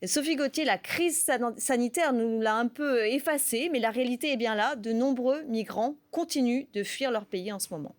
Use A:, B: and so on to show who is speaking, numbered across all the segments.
A: Et Sophie Gauthier, la crise sanitaire nous l'a un peu effacée, mais la réalité est bien là. De nombreux migrants continuent de fuir leur pays en ce moment.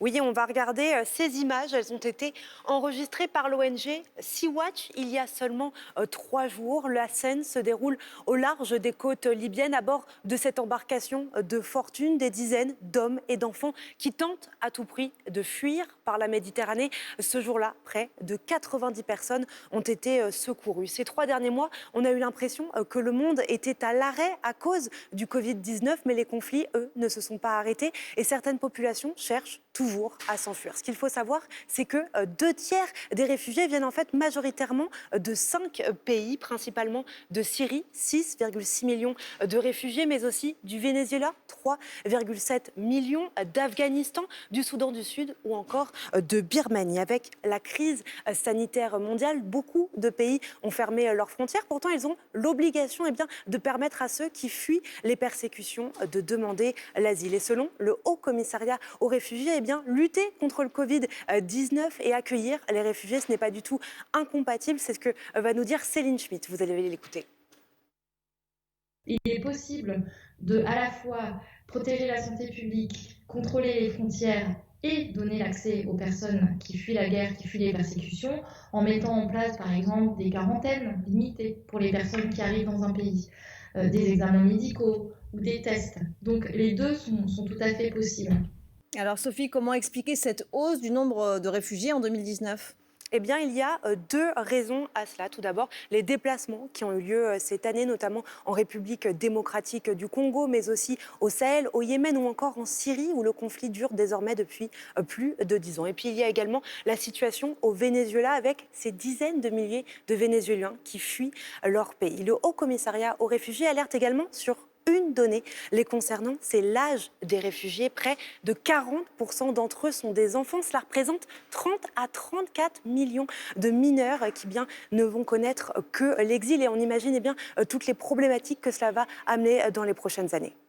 B: Oui, on va regarder ces images. Elles ont été enregistrées par l'ONG Sea-Watch il y a seulement 3 jours. La scène se déroule au large des côtes libyennes à bord de cette embarcation de fortune. Des dizaines d'hommes et d'enfants qui tentent à tout prix de fuir par la Méditerranée. Ce jour-là, près de 90 personnes ont été secourues. Ces 3 derniers mois, on a eu l'impression que le monde était à l'arrêt à cause du Covid-19, mais les conflits, eux, ne se sont pas arrêtés et certaines populations cherchent toujours à s'enfuir. Ce qu'il faut savoir, c'est que 2 tiers des réfugiés viennent en fait majoritairement de 5 pays, principalement de Syrie, 6,6 millions de réfugiés, mais aussi du Venezuela, 3,7 millions, d'Afghanistan, du Soudan du Sud ou encore de Birmanie. Avec la crise sanitaire mondiale, beaucoup de pays ont fermé leurs frontières. Pourtant, ils ont l'obligation de permettre à ceux qui fuient les persécutions de demander l'asile. Et selon le Haut Commissariat aux réfugiés, lutter contre le Covid-19 et accueillir les réfugiés, ce n'est pas du tout incompatible. C'est ce que va nous dire Céline Schmitt. Vous allez l'écouter.
C: Il est possible de à la fois protéger la santé publique, contrôler les frontières et donner l'accès aux personnes qui fuient la guerre, qui fuient les persécutions, en mettant en place par exemple des quarantaines limitées pour les personnes qui arrivent dans un pays, des examens médicaux ou des tests. Donc les deux sont tout à fait possibles.
A: Alors Sophie, comment expliquer cette hausse du nombre de réfugiés en 2019 ?
B: Il y a 2 raisons à cela. Tout d'abord, les déplacements qui ont eu lieu cette année, notamment en République démocratique du Congo, mais aussi au Sahel, au Yémen ou encore en Syrie, où le conflit dure désormais depuis plus de 10 ans. Et puis, il y a également la situation au Venezuela, avec ces dizaines de milliers de Vénézuéliens qui fuient leur pays. Le Haut Commissariat aux réfugiés alerte également sur une donnée les concernant, c'est l'âge des réfugiés. Près de 40% d'entre eux sont des enfants. Cela représente 30 à 34 millions de mineurs qui ne vont connaître que l'exil. Et on imagine toutes les problématiques que cela va amener dans les prochaines années.